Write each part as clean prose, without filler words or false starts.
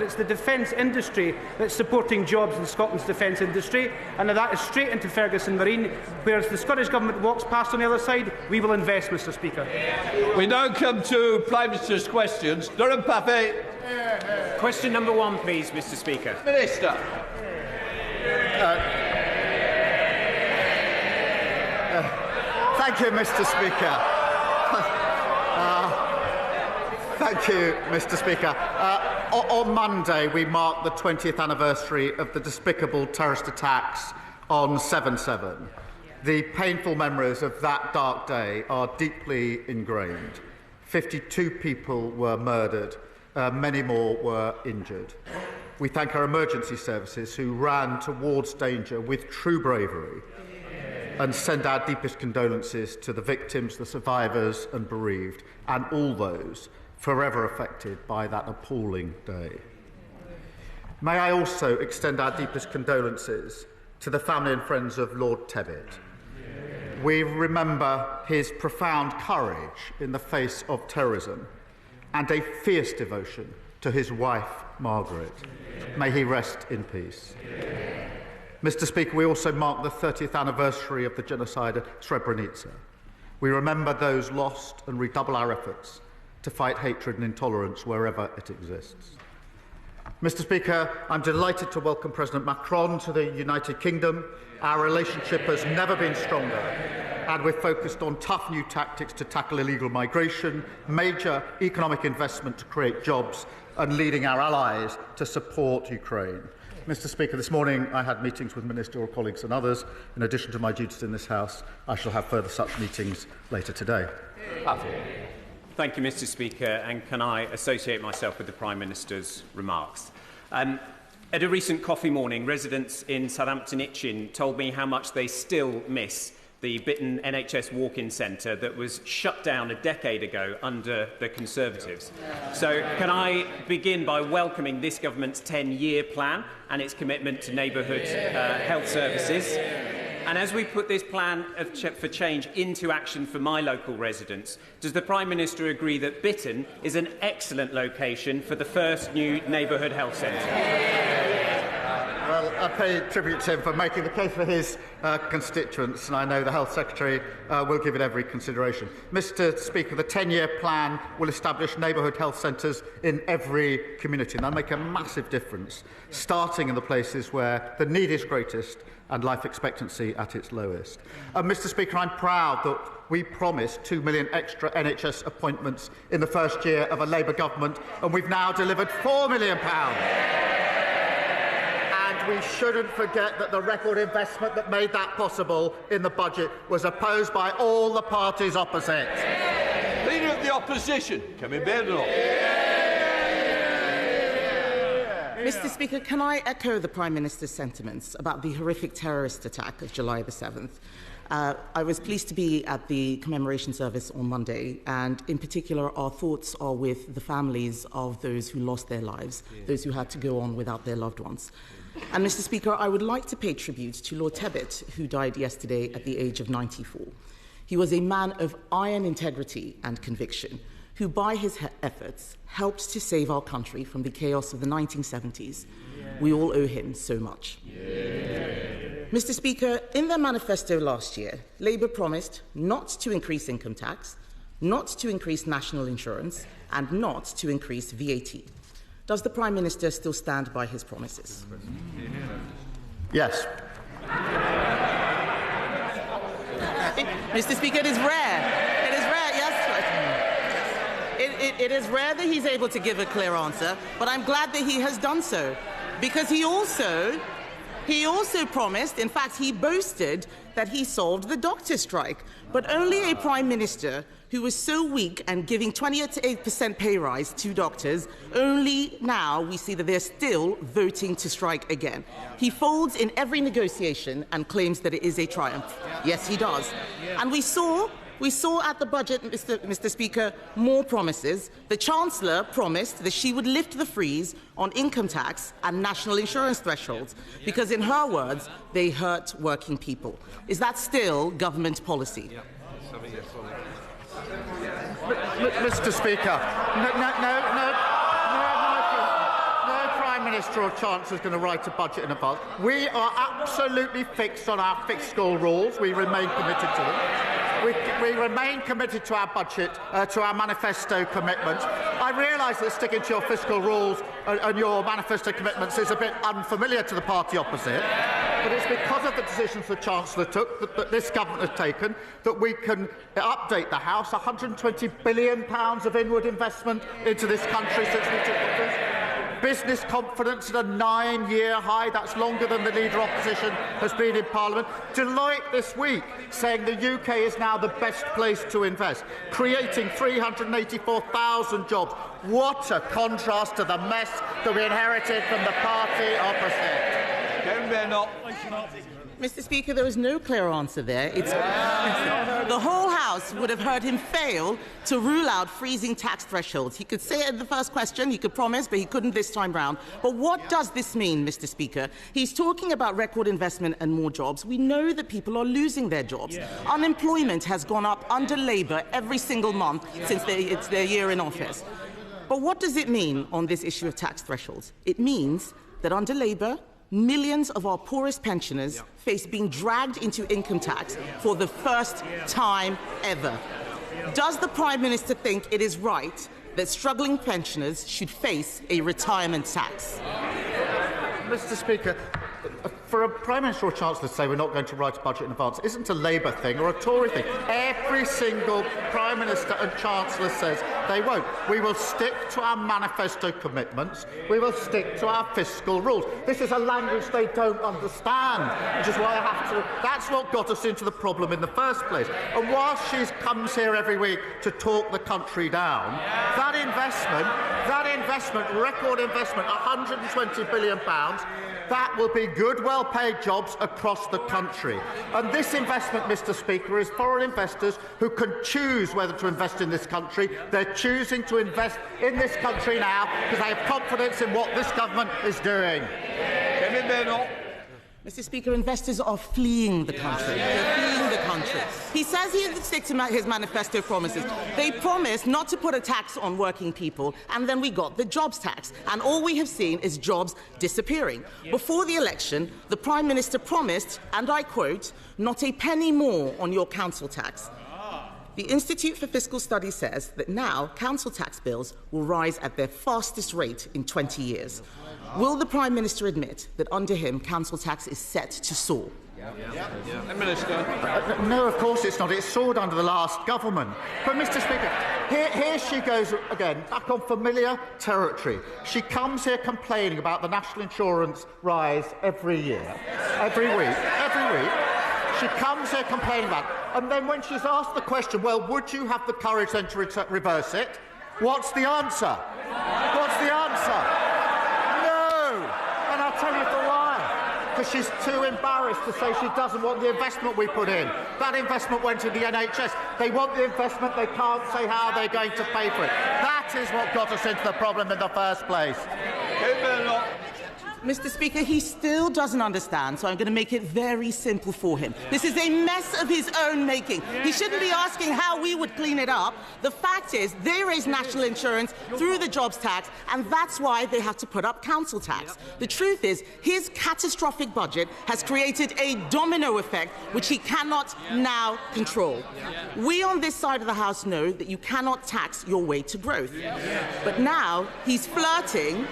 It's the defence industry that's supporting jobs in Scotland's defence industry, and that is straight into Ferguson Marine. Whereas the Scottish Government walks past on the other side, we will invest, Mr Speaker. We now come to Prime Minister's questions. Durham Pape. Question number 1, please, Mr Speaker. Minister. Thank you, Mr Speaker. Thank you, Mr Speaker. On Monday, we marked the 20th anniversary of the despicable terrorist attacks on 7/7. The painful memories of that dark day are deeply ingrained. 52 people were murdered, many more were injured. We thank our emergency services who ran towards danger with true bravery, and send our deepest condolences to the victims, the survivors and bereaved, and all those forever affected by that appalling day. May I also extend our deepest condolences to the family and friends of Lord Tevitt. We remember his profound courage in the face of terrorism and a fierce devotion to his wife, Margaret. May he rest in peace. Mr Speaker, we also mark the 30th anniversary of the genocide at Srebrenica. We remember those lost and redouble our efforts to fight hatred and intolerance wherever it exists. Mr Speaker, I'm delighted to welcome President Macron to the United Kingdom. Our relationship has never been stronger, and we're focused on tough new tactics to tackle illegal migration, major economic investment to create jobs, and leading our allies to support Ukraine. Mr Speaker, this morning I had meetings with ministerial colleagues and others. In addition to my duties in this House, I shall have further such meetings later today. Thank you, Mr Speaker, and can I associate myself with the Prime Minister's remarks? At a recent coffee morning, residents in Southampton Itchen told me how much they still miss the Bitton NHS walk-in centre that was shut down a decade ago under the Conservatives. So can I begin by welcoming this government's 10-year plan and its commitment to neighbourhood health services? And as we put this plan for change into action for my local residents, does the Prime Minister agree that Bitton is an excellent location for the first new neighbourhood health centre? Well, I pay tribute to him for making the case for his constituents, and I know the Health Secretary will give it every consideration. Mr Speaker, the 10-year plan will establish neighbourhood health centres in every community, and that'll make a massive difference, starting in the places where the need is greatest and life expectancy at its lowest. Mr Speaker, I'm proud that we promised 2 million extra NHS appointments in the first year of a Labour government, and we've now delivered £4 million. We shouldn't forget that the record investment that made that possible in the budget was opposed by all the parties opposite. Leader of the Opposition, Kemi Bednall. Mr Speaker, can I echo the Prime Minister's sentiments about the horrific terrorist attack of July the 7th? I was pleased to be at the commemoration service on Monday, and in particular our thoughts are with the families of those who lost their lives, those who had to go on without their loved ones. And Mr Speaker, I would like to pay tribute to Lord Tevitt, who died yesterday at the age of 94. He was a man of iron integrity and conviction, who by his efforts helped to save our country from the chaos of the 1970s. We all owe him so much. Mr Speaker, in their manifesto last year, Labour promised not to increase income tax, not to increase national insurance, and not to increase VAT. Does the Prime Minister still stand by his promises? Yes. Mr Speaker, it is rare. It is rare, yes. It is rare that he's able to give a clear answer, but I'm glad that he has done so, because he also promised, in fact, he boasted that he solved the doctor strike. But only a Prime Minister who was so weak and giving 28% pay rise to doctors, only now we see that they're still voting to strike again. He folds in every negotiation and claims that it is a triumph. Yes, he does. And we saw at the budget, Mr Speaker, more promises. The Chancellor promised that she would lift the freeze on income tax and national insurance thresholds, because in her words, they hurt working people. Is that still government policy? Mr Speaker, no, Minister or Chancellor is going to write a budget in advance. We are absolutely fixed on our fiscal rules. We remain committed to them. We remain committed to our budget, to our manifesto commitments. I realise that sticking to your fiscal rules and your manifesto commitments is a bit unfamiliar to the party opposite, but it's because of the decisions the Chancellor took, that this government has taken, that we can update the House. £120 billion of inward investment into this country since we took office. Business confidence at a 9-year high. That's longer than the Leader Opposition has been in Parliament. Deloitte this week saying the UK is now the best place to invest, creating 384,000 jobs. What a contrast to the mess that we inherited from the party opposite. Mr. Speaker, there is no clear answer there. The whole House would have heard him fail to rule out freezing tax thresholds. He could say it in the first question, he could promise, but he couldn't this time round. But what does this mean, Mr. Speaker? He's talking about record investment and more jobs. We know that people are losing their jobs. Unemployment has gone up under Labour every single month since it's their year in office. But what does it mean on this issue of tax thresholds? It means that under Labour, millions of our poorest pensioners face being dragged into income tax for the first time ever. Does the Prime Minister think it is right that struggling pensioners should face a retirement tax? Mr. Speaker, for a Prime Minister or Chancellor to say we're not going to write a budget in advance isn't a Labour thing or a Tory thing. Every single Prime Minister and Chancellor says they won't. We will stick to our manifesto commitments. We will stick to our fiscal rules. This is a language they don't understand, which is why I have to... That's what got us into the problem in the first place. And whilst she comes here every week to talk the country down, that investment, record investment, £120 billion, that will be good, well-paid jobs across the country. And this investment, Mr. Speaker, is foreign investors who can choose whether to invest in this country. They're choosing to invest in this country now because they have confidence in what this government is doing. Mr. Speaker, investors are fleeing the country. They're fleeing the country. He says he sticks to his manifesto promises. They promised not to put a tax on working people, and then we got the jobs tax. And all we have seen is jobs disappearing. Before the election, the Prime Minister promised, and I quote, "not a penny more on your council tax." The Institute for Fiscal Studies says that now council tax bills will rise at their fastest rate in 20 years. Will the Prime Minister admit that under him council tax is set to soar? No, of course it's not. It soared under the last government. But, Mr. Speaker, here she goes again, back on familiar territory. She comes here complaining about the national insurance rise every year, every week. She comes here complaining about it. And then when she's asked the question, well, would you have the courage then to reverse it? What's the answer? What's the answer? No! And I'll tell you for why. Because she's too embarrassed to say she doesn't want the investment we put in. That investment went to the NHS. They want the investment, they can't say how they're going to pay for it. That is what got us into the problem in the first place. Mr. Speaker, he still doesn't understand, so I'm going to make it very simple for him. This is a mess of his own making. He shouldn't be asking how we would clean it up. The fact is, they raise national insurance through the jobs tax, and that's why they have to put up council tax. The truth is, his catastrophic budget has created a domino effect which he cannot now control. We on this side of the House know that you cannot tax your way to growth. But now he's flirting.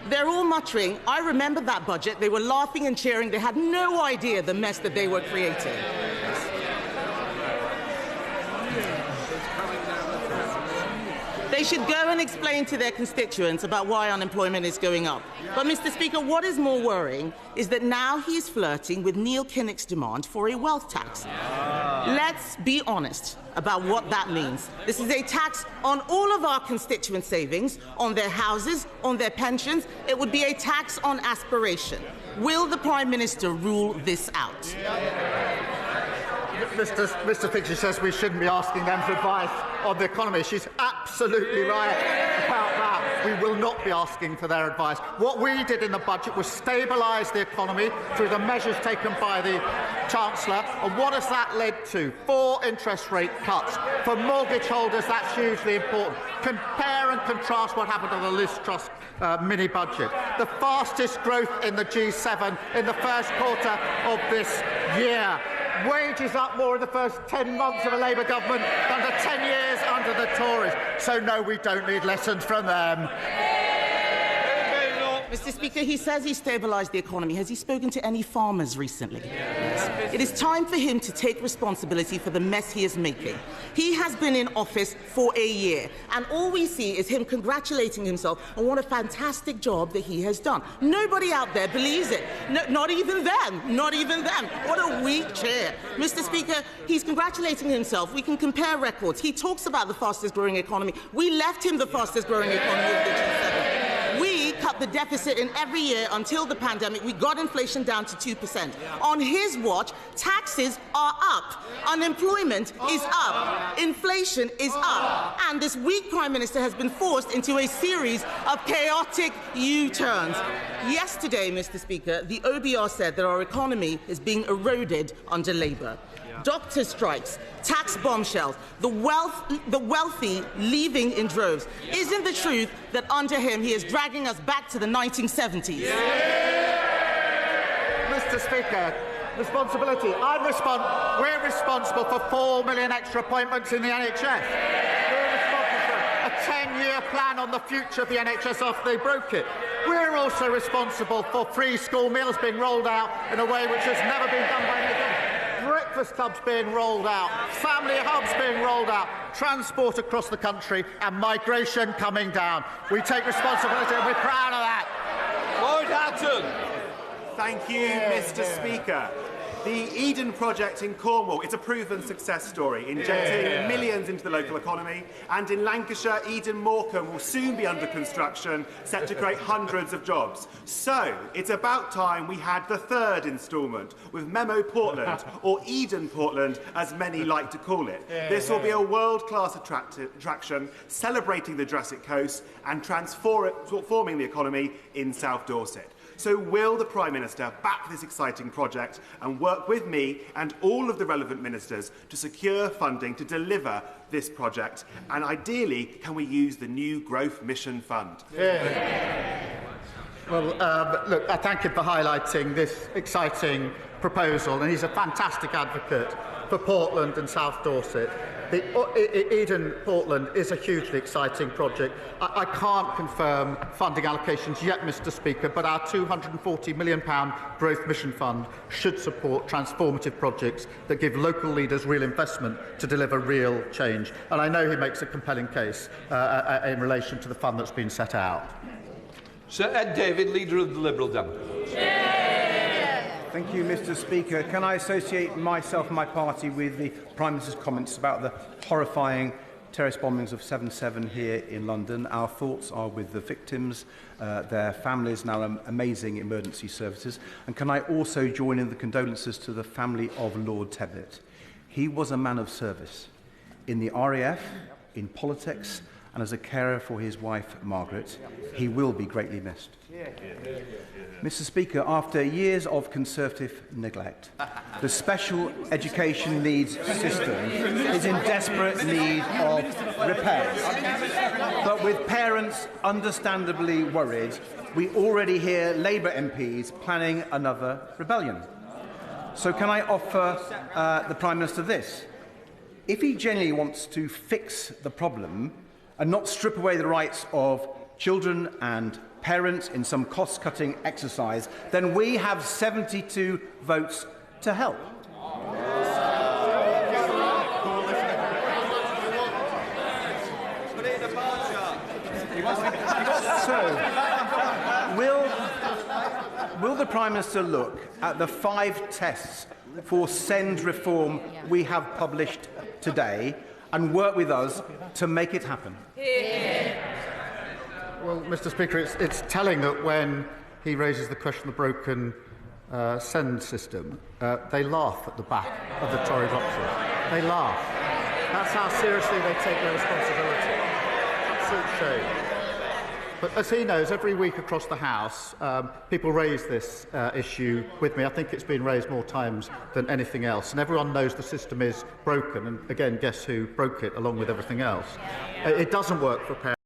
They're all muttering, I remember that budget, they were laughing and cheering, they had no idea the mess that they were creating. They should go and explain to their constituents about why unemployment is going up. But, Mr. Speaker, what is more worrying is that now he's flirting with Neil Kinnock's demand for a wealth tax. Let's be honest about what that means. This is a tax on all of our constituent savings, on their houses, on their pensions. It would be a tax on aspiration. Will the Prime Minister rule this out? Mr. Speaker says we shouldn't be asking them for advice on the economy. She's absolutely right about that. We will not be asking for their advice. What we did in the budget was stabilise the economy through the measures taken by the Chancellor. And what has that led to? 4 interest rate cuts. For mortgage holders, that's hugely important. Compare and contrast what happened to the Liz Truss mini-budget. The fastest growth in the G7 in the first quarter of this year. Wages up more in the first 10 months of a Labour government than the 10 years under the Tories. So, no, we don't need lessons from them. Mr. Speaker, he says he stabilised the economy. Has he spoken to any farmers recently? Yes. It is time for him to take responsibility for the mess he is making. He has been in office for a year, and all we see is him congratulating himself on what a fantastic job that he has done. Nobody out there believes it. No, not even them. Not even them. What a weak chair. Mr. Speaker, he's congratulating himself. We can compare records. He talks about the fastest growing economy. We left him the fastest growing economy of the G7. We cut the deficit in every year until the pandemic. We got inflation down to 2%. On his watch, taxes are up. Unemployment is up. Inflation is up. And this weak Prime Minister has been forced into a series of chaotic U-turns. Yesterday, Mr. Speaker, the OBR said that our economy is being eroded under Labour. Doctor strikes, tax bombshells, the wealthy leaving in droves. Isn't the truth that under him he is dragging us back to the 1970s? Yeah. Mr. Speaker, responsibility. We're responsible for 4 million extra appointments in the NHS. We're responsible for a 10-year plan on the future of the NHS after they broke it. We're also responsible for free school meals being rolled out in a way which has never been done by anyone. Breakfast clubs being rolled out, family hubs being rolled out, transport across the country, and migration coming down. We take responsibility and we're proud of that. Lloyd Hatton. Thank you, Mr. Speaker. The Eden project in Cornwall is a proven success story, injecting millions into the local economy. And in Lancashire, Eden Morecambe will soon be under construction, set to create hundreds of jobs. So it's about time we had the third instalment with Memo Portland, or Eden Portland, as many like to call it. This will be a world-class attraction, celebrating the Jurassic Coast and transforming the economy in South Dorset. So will the Prime Minister back this exciting project and work with me and all of the relevant ministers to secure funding to deliver this project? And ideally, can we use the new Growth Mission Fund? Well, look, I thank him for highlighting this exciting proposal, and he's a fantastic advocate for Portland and South Dorset. The Eden Portland is a hugely exciting project. I can't confirm funding allocations yet, Mr. Speaker, but our £240 million Growth Mission Fund should support transformative projects that give local leaders real investment to deliver real change. And I know he makes a compelling case in relation to the fund that's been set out. Sir Ed David, Leader of the Liberal Democrats. Thank you, Mr. Speaker. Can I associate myself and my party with the Prime Minister's comments about the horrifying terrorist bombings of 7/7 here in London? Our thoughts are with the victims, their families, and our amazing emergency services. And can I also join in the condolences to the family of Lord Tebbit? He was a man of service in the RAF, in politics, and as a carer for his wife, Margaret. He will be greatly missed. Mr. Speaker, after years of Conservative neglect, the special education needs system is in desperate need of repairs. But with parents understandably worried, we already hear Labour MPs planning another rebellion. So can I offer the Prime Minister this? If he genuinely wants to fix the problem and not strip away the rights of children and parents in some cost-cutting exercise, then we have 72 votes to help. So, will the Prime Minister look at the 5 tests for SEND reform we have published today and work with us to make it happen? Well, Mr. Speaker, it's telling that when he raises the question of the broken send system, they laugh at the back of the Tory boxes. They laugh. That's how seriously they take their responsibility. Absolute shame. But as he knows, every week across the House, people raise this issue with me. I think it's been raised more times than anything else. And everyone knows the system is broken. And again, guess who broke it along with everything else? It doesn't work for parents.